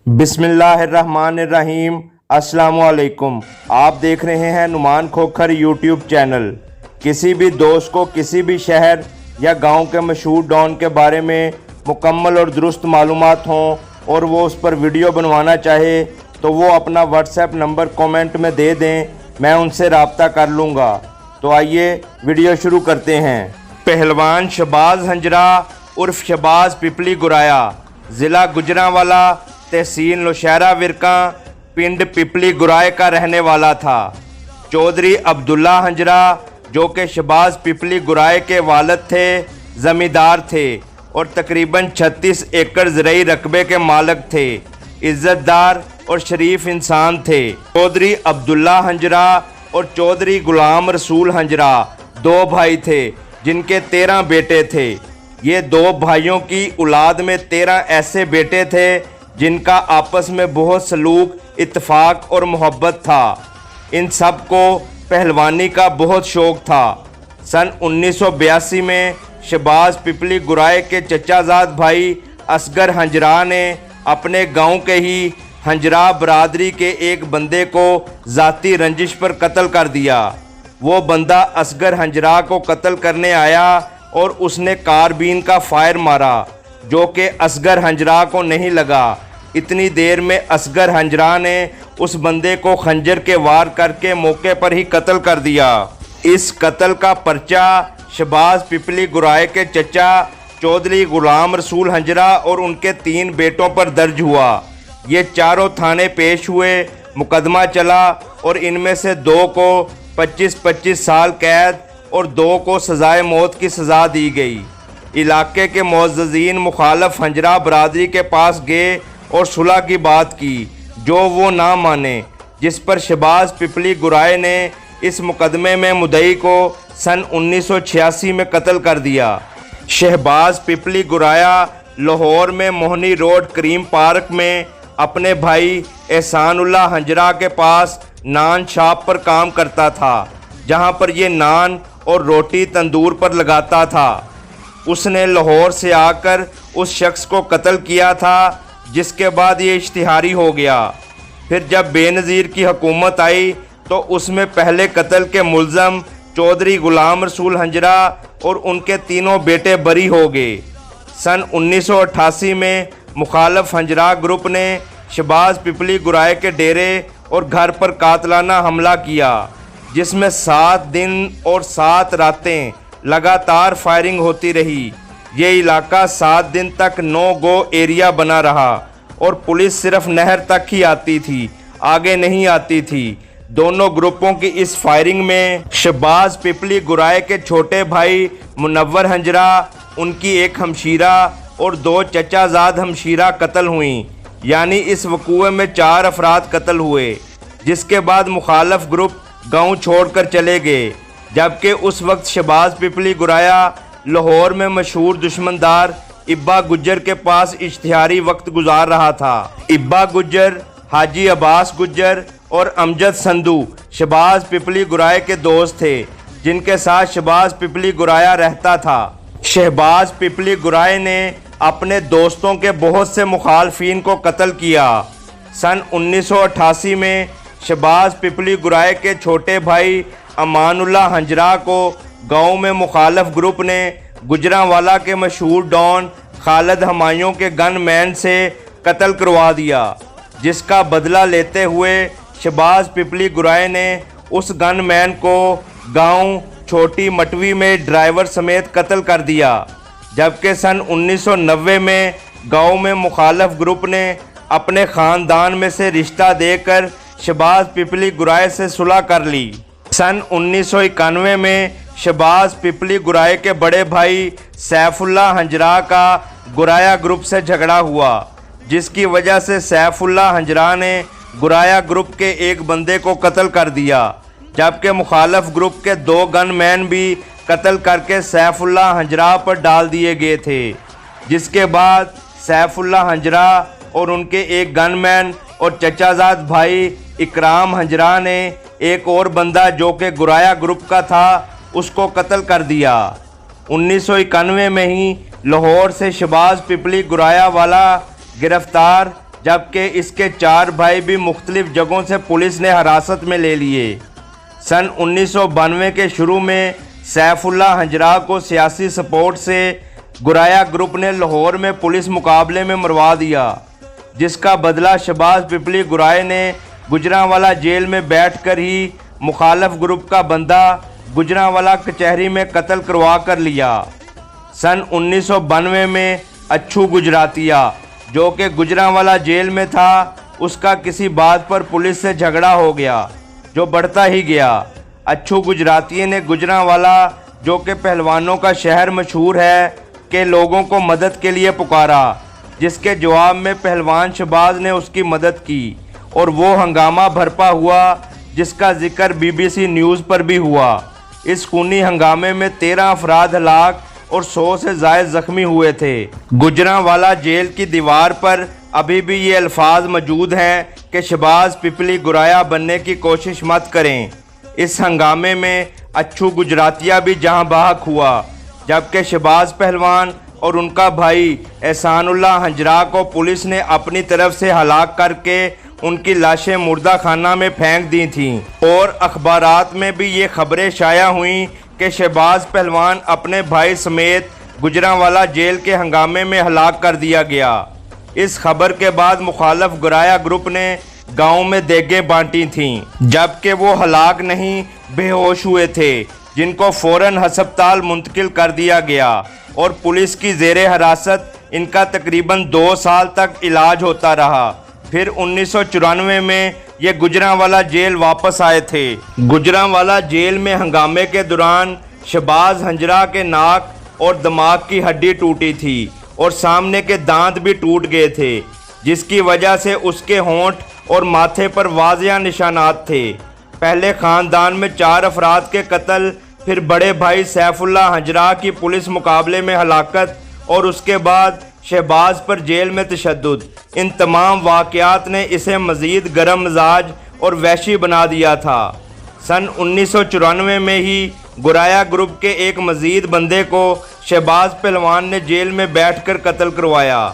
बिस्मिल्लाहिर्रहमानिर्रहीम। अस्सलामु अलैकुम। आप देख रहे हैं नुमान खोखर यूट्यूब चैनल। किसी भी दोस्त को किसी भी शहर या गांव के मशहूर डॉन के बारे में मुकम्मल और दुरुस्त मालूमात हों और वो उस पर वीडियो बनवाना चाहे तो वो अपना व्हाट्सएप नंबर कमेंट में दे दें, मैं उनसे रब्ता कर लूँगा। तो आइए वीडियो शुरू करते हैं। पहलवान शहबाज हंजरा उर्फ शहबाज पिपली गुराया, ज़िला गुजरांवाला, तहसील नौशहरा विरका, पिंड पिपली गुराए का रहने वाला था। चौधरी अब्दुल्ला हंजरा जो कि शहबाज पिपली गुराए के वालिद थे, ज़मींदार थे और तकरीबन 36 एकड़ ज़रई रकबे के मालिक थे। इज़्ज़तदार और शरीफ इंसान थे। चौधरी अब्दुल्ला हंजरा और चौधरी गुलाम रसूल हंजरा दो भाई थे जिनके 13 बेटे थे। ये दो भाइयों की औलाद में 13 ऐसे बेटे थे जिनका आपस में बहुत सलूक, इत्तेफाक और मोहब्बत था। इन सब को पहलवानी का बहुत शौक़ था। सन 1982 में शहबाज पिपली गुराए के चचाजाद भाई असगर हंजरा ने अपने गांव के ही हंजरा बरादरी के एक बंदे को ज़ाती रंजिश पर कत्ल कर दिया। वो बंदा असगर हंजरा को कत्ल करने आया और उसने कारबीन का फायर मारा जो कि असगर हंजरा को नहीं लगा। इतनी देर में असगर हंजरा ने उस बंदे को खंजर के वार करके मौके पर ही कत्ल कर दिया। इस कत्ल का पर्चा शहबाज पिपली गुराए के चचा चौधरी गुलाम रसूल हंजरा और उनके 3 बेटों पर दर्ज हुआ। ये चारों थाने पेश हुए, मुकदमा चला और इनमें से 2 को 25-25 साल कैद और 2 को सजाए मौत की सज़ा दी गई। इलाके के मुअज़्ज़ज़ीन मुखालफ हंजरा बरादरी के पास गए और सुलह की बात की जो वो ना माने, जिस पर शहबाज पिपली गुराए ने इस मुकदमे में मुद्दई को सन 1986 में कत्ल कर दिया। शहबाज पिपली गुराया लाहौर में मोहनी रोड करीम पार्क में अपने भाई एहसानुल्ला हंजरा के पास नान शॉप पर काम करता था, जहां पर ये नान और रोटी तंदूर पर लगाता था। उसने लाहौर से आकर उस शख्स को कत्ल किया था, जिसके बाद ये इश्तिहारी हो गया। फिर जब बेनज़ीर की हुकूमत आई तो उसमें पहले कत्ल के मुल्ज़म चौधरी गुलाम रसूल हंजरा और उनके 3 बेटे बरी हो गए। सन 1988 में मुखालफ हंजरा ग्रुप ने शहबाज पिपली गुराए के डेरे और घर पर कातलाना हमला किया, जिसमें 7 दिन और 7 रातें लगातार फायरिंग होती रही। ये इलाका 7 दिन तक नो गो एरिया बना रहा और पुलिस सिर्फ नहर तक ही आती थी, आगे नहीं आती थी। दोनों ग्रुपों की इस फायरिंग में शहबाज पिपली गुराए के छोटे भाई मुनव्वर हंजरा, उनकी एक हमशीरा और 2 चचाजाद हमशीरा कत्ल हुई। यानी इस वक़ूए में 4 अफराद कत्ल हुए, जिसके बाद मुखालफ ग्रुप गांव छोड़कर चले गए। जबकि उस वक्त शहबाज पिपली गुराया लाहौर में मशहूर दुश्मनदार इब्बा गुज्जर के पास इश्तिहारी वक्त गुजार रहा था। इब्बा गुज्जर, हाजी अब्बास गुज्जर और अमजद संधू शहबाज पिपली गुराए के दोस्त थे, जिनके साथ शहबाज पिपली गुराया रहता था। शहबाज पिपली गुराए ने अपने दोस्तों के बहुत से मुखालफिन को कत्ल किया। सन 1988 में शहबाज पिपली गुराए के छोटे भाई अमानुल्ला हंजरा को गांव में मुखालफ ग्रुप ने गुजरांवाला के मशहूर डॉन खालिद हमायूं के गन मैन से कत्ल करवा दिया, जिसका बदला लेते हुए शहबाज पिपली गुराए ने उस गन मैन को गांव छोटी मटवी में ड्राइवर समेत कत्ल कर दिया। जबकि सन 1990 में गांव में मुखालफ ग्रुप ने अपने ख़ानदान में से रिश्ता देकर शहबाज पिपली गुराए से सुलह कर ली। सन 1991 में शहबाज पिपली गुराए के बड़े भाई सैफुल्ला हंजरा का गुराया ग्रुप से झगड़ा हुआ, जिसकी वजह से सैफुल्ला हंजरा ने गुराया ग्रुप के एक बंदे को कत्ल कर दिया। जबकि मुखालफ ग्रुप के 2 गनमैन भी कत्ल करके सैफुल्ला हंजरा पर डाल दिए गए थे, जिसके बाद सैफुल्ला हंजरा और उनके एक गनमैन और चचाजाद भाई इकराम हंजरा ने एक और बंदा जो कि गुराया ग्रुप का था उसको कत्ल कर दिया। 1991 में ही लाहौर से शहबाज पिपली गुराया वाला गिरफ्तार जबकि इसके 4 भाई भी मुख्तलिफ जगहों से पुलिस ने हिरासत में ले लिए। सन 1992 के शुरू में सैफुल्लाह हंजरा को सियासी सपोर्ट से गुराया ग्रुप ने लाहौर में पुलिस मुकाबले में मरवा दिया, जिसका बदला शहबाज पिपली गुराए ने गुजरांवाला जेल में बैठकर ही मुखालफ ग्रुप का बंदा गुजरांवाला कचहरी में कत्ल करवा कर लिया। सन 1992 में अच्छू गुजरातिया, जो कि गुजरांवाला जेल में था, उसका किसी बात पर पुलिस से झगड़ा हो गया जो बढ़ता ही गया। अच्छू गुजरातिये ने गुजरांवाला, जो कि पहलवानों का शहर मशहूर है, के लोगों को मदद के लिए पुकारा, जिसके जवाब में पहलवान शहबाज ने उसकी मदद की और वो हंगामा बरपा हुआ जिसका जिक्र BBC न्यूज़ पर भी हुआ। इस खूनी हंगामे में 13 अफराद हलाक और 100 से ज़ायद ज़ख्मी हुए थे। गुजरांवाला जेल की दीवार पर अभी भी ये अल्फाज मौजूद हैं कि शहबाज पिपली गुराया बनने की कोशिश मत करें। इस हंगामे में अच्छू गुजरातिया भी जहां बहक हुआ, जबकि शहबाज पहलवान और उनका भाई एहसानुल्लाह हंजरा को पुलिस ने अपनी तरफ से हलाक करके उनकी लाशें मुर्दा खाना में फेंक दी थीं और अखबारात में भी ये खबरें शाया हुई कि शहबाज पहलवान अपने भाई समेत गुजरांवाला जेल के हंगामे में हलाक कर दिया गया। इस खबर के बाद मुखालफ गुराया ग्रुप ने गांव में देगें बांटी थीं, जबकि वो हलाक नहीं बेहोश हुए थे, जिनको फ़ौरन हस्पताल मुंतकिल कर दिया गया और पुलिस की ज़ेरे हिरासत इनका तकरीबन 2 साल तक इलाज होता रहा। फिर 1994 में ये गुजरांवाला जेल वापस आए थे। गुजरांवाला जेल में हंगामे के दौरान शहबाज हंजरा के नाक और दिमाग की हड्डी टूटी थी और सामने के दांत भी टूट गए थे, जिसकी वजह से उसके होंठ और माथे पर वाज़िया निशानात थे। पहले ख़ानदान में 4 अफराद के कत्ल, फिर बड़े भाई सैफुल्लाह हंजरा की पुलिस मुकाबले में हलाकत और उसके बाद शहबाज पर जेल में तशद्दुद, इन तमाम वाक़यात ने इसे मज़ीद गर्म मिजाज और वहशी बना दिया था। सन 1994 में ही गुराया ग्रुप के एक मज़ीद बंदे को शहबाज पहलवान ने जेल में बैठकर कत्ल करवाया।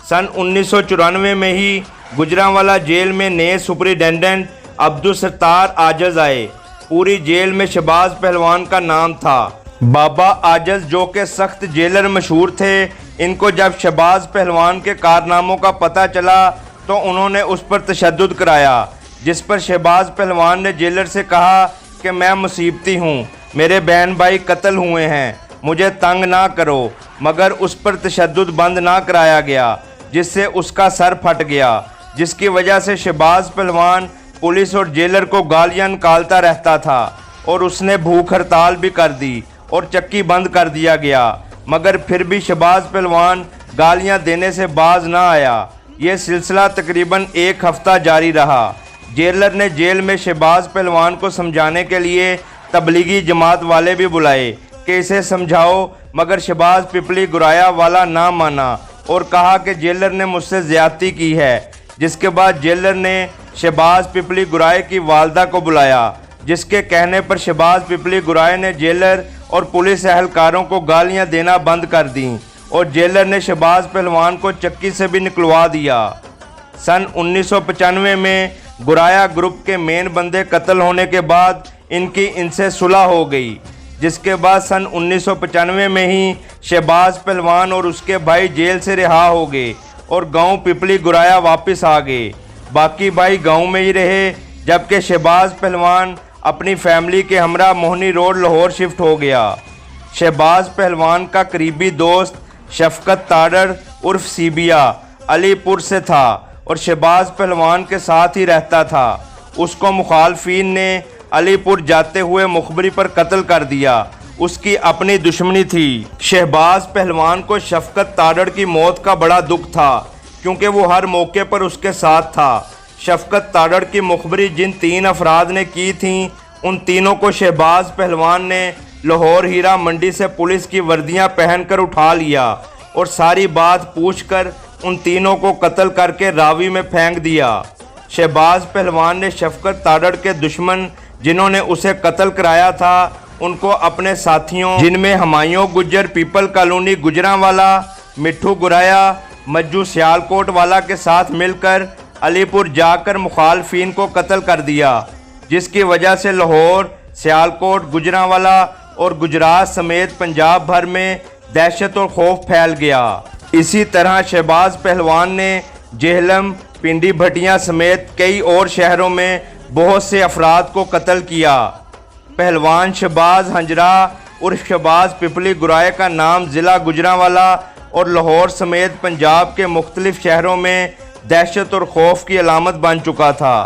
सन 1994 में ही गुजरांवाला जेल में नए सुपरिटेंडेंट अब्दुल सत्तार आजज आए। पूरी जेल में शहबाज पहलवान का नाम था। बाबा आजज, जो कि सख्त जेलर मशहूर थे, इनको जब शहबाज पहलवान के कारनामों का पता चला तो उन्होंने उस पर तशद्दुद कराया, जिस पर शहबाज पहलवान ने जेलर से कहा कि मैं मुसीबती हूँ, मेरे बहन भाई कत्ल हुए हैं, मुझे तंग ना करो, मगर उस पर तशद्दुद बंद ना कराया गया, जिससे उसका सर फट गया, जिसकी वजह से शहबाज पहलवान पुलिस और जेलर को गालियाँ निकालता रहता था और उसने भूख हड़ताल भी कर दी और चक्की बंद कर दिया गया, मगर फिर भी शहबाज पहलवान गालियां देने से बाज ना आया। ये सिलसिला तकरीबन 1 हफ्ता जारी रहा। जेलर ने जेल में शहबाज पहलवान को समझाने के लिए तबलीगी जमात वाले भी बुलाए कि इसे समझाओ, मगर शहबाज पिपली गुराया वाला ना माना और कहा कि जेलर ने मुझसे ज़्यादती की है। जिसके बाद जेलर ने शहबाज पिपली गुराए की वालदा को बुलाया, जिसके कहने पर शहबाज पिपली गुराए ने जेलर और पुलिस एहलकारों को गालियां देना बंद कर दी और जेलर ने शहबाज पहलवान को चक्की से भी निकलवा दिया। सन 1995 में गुराया ग्रुप के मेन बंदे कत्ल होने के बाद इनकी इनसे सुलह हो गई, जिसके बाद सन 1995 में ही शहबाज पहलवान और उसके भाई जेल से रिहा हो गए और गांव पिपली गुराया वापस आ गए। बाकी भाई गांव में ही रहे, जबकि शहबाज पहलवान अपनी फैमिली के हमरा मोहनी रोड लाहौर शिफ्ट हो गया। शहबाज पहलवान का करीबी दोस्त शफकत ताड़र उर्फ सीबिया अलीपुर से था और शहबाज पहलवान के साथ ही रहता था। उसको मुखालफिन ने अलीपुर जाते हुए मुखबरी पर कत्ल कर दिया। उसकी अपनी दुश्मनी थी। शहबाज पहलवान को शफकत ताड़र की मौत का बड़ा दुख था, क्योंकि वो हर मौके पर उसके साथ था। शफकत ताड़र की मुखबरी जिन 3 अफराद ने की थी, उन तीनों को शहबाज पहलवान ने लाहौर हीरा मंडी से पुलिस की वर्दियां पहनकर उठा लिया और सारी बात पूछकर उन तीनों को कत्ल करके रावी में फेंक दिया। शहबाज पहलवान ने शफकत ताड़र के दुश्मन जिन्होंने उसे कत्ल कराया था, उनको अपने साथियों, जिनमें हमायूं गुज्जर पीपल कॉलोनी गुजरांवाला, मिठू गुराया मज्जू सियालकोट वाला के साथ मिलकर अलीपुर जाकर मुखालफिन को कत्ल कर दिया, जिसकी वजह से लाहौर, सियालकोट, गुजरांवाला और गुजरात समेत पंजाब भर में दहशत और खौफ फैल गया। इसी तरह शहबाज पहलवान ने जेहलम, पिंडी भटियां समेत कई और शहरों में बहुत से अफराद को कत्ल किया। पहलवान शहबाज हंजरा उर्फ शहबाज पिपली गुराए का नाम ज़िला गुजरांवाला और लाहौर समेत पंजाब के मुख्तलिफ शहरों में दहशत और खौफ की अलामत बन चुका था।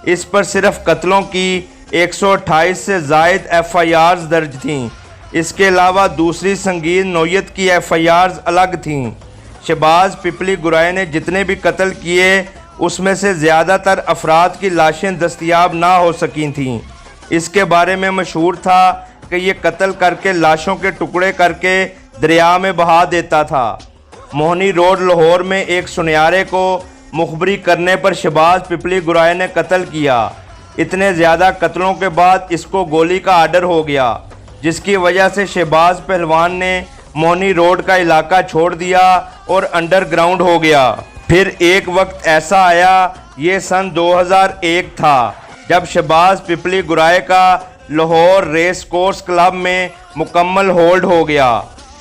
इस पर सिर्फ कत्लों की 128 से ज़ायद FIRs दर्ज थीं। इसके अलावा दूसरी संगीन नौयत की FIRs अलग थीं। शहबाज पिपली गुराए ने जितने भी कत्ल किए उसमें से ज़्यादातर अफराद की लाशें दस्तयाब ना हो सकी थीं। इसके बारे में मशहूर था कि ये कत्ल करके लाशों के टुकड़े करके दरिया में बहा देता था। मोहनी रोड लाहौर में एक सुनियारे को मुखबरी करने पर शहबाज पिपली गुराए ने कत्ल किया। इतने ज़्यादा कत्लों के बाद इसको गोली का आर्डर हो गया, जिसकी वजह से शहबाज पहलवान ने मोहनी रोड का इलाका छोड़ दिया और अंडरग्राउंड हो गया। फिर एक वक्त ऐसा आया, ये सन 2001 था, जब शहबाज पिपली गुराए का लाहौर रेस कोर्स क्लब में मुकम्मल होल्ड हो गया।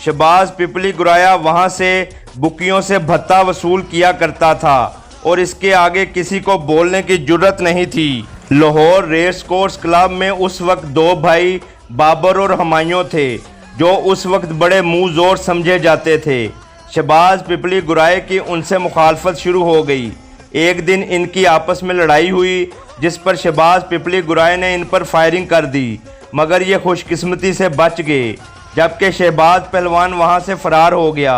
शहबाज पिपली गुराया वहाँ से बुकियों से भत्ता वसूल किया करता था और इसके आगे किसी को बोलने की जुर्रत नहीं थी। लाहौर रेस कोर्स क्लब में उस वक्त दो भाई बाबर और हुमायूं थे, जो उस वक्त बड़े मुँह जोर समझे जाते थे। शहबाज पिपली गुराए की उनसे मुखालफत शुरू हो गई। एक दिन इनकी आपस में लड़ाई हुई, जिस पर शहबाज पिपली गुराए ने इन पर फायरिंग कर दी, मगर ये खुशकिस्मती से बच गए, जबकि शहबाज पहलवान वहां से फरार हो गया।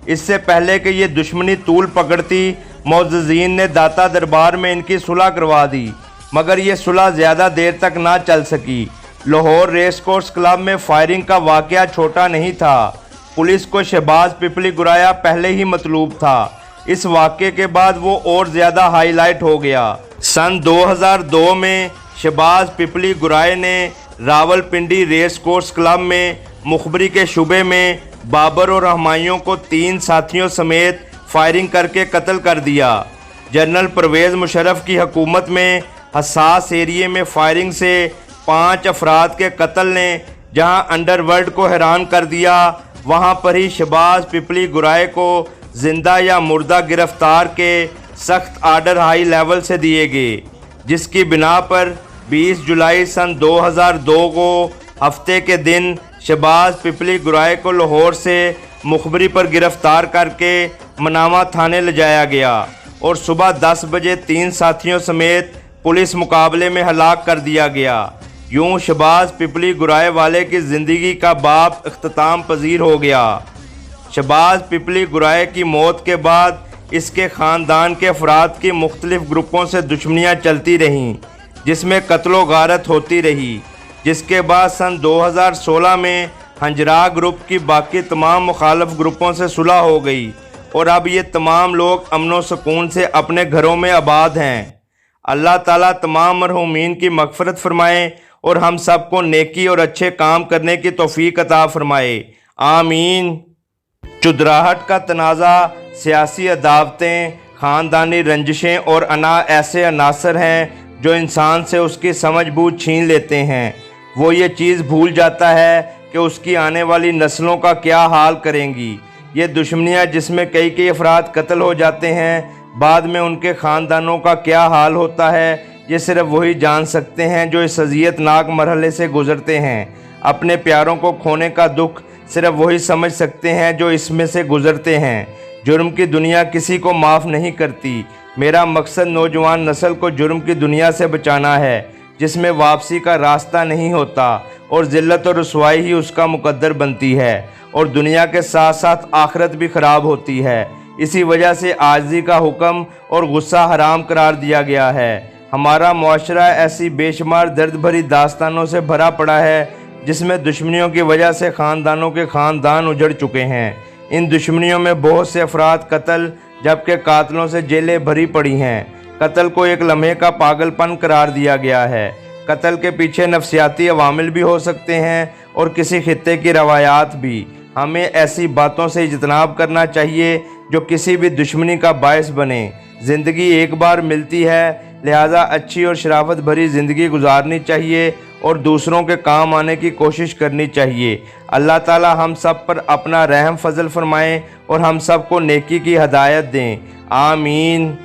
इससे पहले कि ये दुश्मनी तूल पकड़ती, मुअज़्ज़िज़ीन ने दाता दरबार में इनकी सुलह करवा दी, मगर ये सुलह ज़्यादा देर तक ना चल सकी। लाहौर रेस कोर्स क्लब में फायरिंग का वाक़या छोटा नहीं था। पुलिस को शहबाज पिपली गुराया पहले ही मतलूब था। इस वाक़े के बाद वो और ज़्यादा हाईलाइट हो गया। सन 2002 में शहबाज पिपली गुराए ने रावलपिंडी रेस कोर्स क्लब में मुखबरी के शुबे में बाबर और हुमायूं को 3 साथियों समेत फायरिंग करके कत्ल कर दिया। जनरल परवेज़ मुशर्रफ की हुकूमत में हसास एरिए में फायरिंग से 5 अफराद के कत्ल ने जहां अंडरवर्ल्ड को हैरान कर दिया, वहां पर ही शहबाज पिपली गुराए को जिंदा या मुर्दा गिरफ्तार के सख्त आर्डर हाई लेवल से दिए गए, जिसकी बिना पर 20 जुलाई सन 2002 को हफ्ते के दिन शहबाज पिपली गुराए को लाहौर से मुखबरी पर गिरफ्तार करके मनावा थाने ले जाया गया और सुबह 10 बजे 3 साथियों समेत पुलिस मुकाबले में हलाक कर दिया गया। यूं शहबाज पिपली गुराए वाले की ज़िंदगी का बाब इख्तिताम पजीर हो गया। शहबाज पिपली गुराए की मौत के बाद इसके ख़ानदान के अफराद की मुख्तलिफ ग्रुपों से दुश्मनियाँ चलती रहीं, जिसमें कत्लो गारत होती रही, जिसके बाद सन 2016 में हंजरा ग्रुप की बाकी तमाम मुखालफ ग्रुपों से सुलह हो गई और अब ये तमाम लोग अमन व सुकून से अपने घरों में आबाद हैं। अल्लाह ताला तमाम मरहूमीन की मग़फ़िरत फ़रमाए और हम सबको नेकी और अच्छे काम करने की तौफ़ीक अता फ़रमाए, आमीन। चुदराहट का तनाज़ा, सियासी अदावतें, ख़ानदानी रंजिशें और ऐसे अनासर हैं जो इंसान से उसकी समझ बूझ छीन लेते हैं। वो ये चीज़ भूल जाता है कि उसकी आने वाली नस्लों का क्या हाल करेंगी। ये दुश्मनियाँ जिसमें कई अफराद कत्ल हो जाते हैं, बाद में उनके ख़ानदानों का क्या हाल होता है, ये सिर्फ वही जान सकते हैं जो इस अज़ियतनाक मरहले से गुज़रते हैं। अपने प्यारों को खोने का दुख सिर्फ वही समझ सकते हैं जो इसमें से गुज़रते हैं। जुर्म की दुनिया किसी को माफ़ नहीं करती। मेरा मकसद नौजवान नस्ल को जुर्म की दुनिया से बचाना है, जिसमें वापसी का रास्ता नहीं होता और ज़िल्लत और रुसवाई ही उसका मुकद्दर बनती है और दुनिया के साथ साथ आखिरत भी ख़राब होती है। इसी वजह से आजिज़ी का हुक्म और गुस्सा हराम करार दिया गया है। हमारा मुआशरा ऐसी बेशुमार दर्द भरी दास्तानों से भरा पड़ा है, जिसमें दुश्मनियों की वजह से ख़ानदानों के ख़ानदान उजड़ चुके हैं। इन दुश्मनियों में बहुत से अफराद कत्ल, जबकि कातलों से जेलें भरी पड़ी हैं। कत्ल को एक लम्हे का पागलपन करार दिया गया है। कत्ल के पीछे नफसियाती अवामिल भी हो सकते हैं और किसी खित्ते की रवायात भी। हमें ऐसी बातों से इजतनाब करना चाहिए جو کسی بھی دشمنی کا باعث بنے۔ زندگی ایک بار ملتی ہے، لہٰذا اچھی اور شرافت بھری زندگی گزارنی چاہیے اور دوسروں کے کام آنے کی کوشش کرنی چاہیے۔ اللہ تعالی ہم سب پر اپنا رحم فضل فرمائیں اور ہم سب کو نیکی کی ہدایت دیں، آمین۔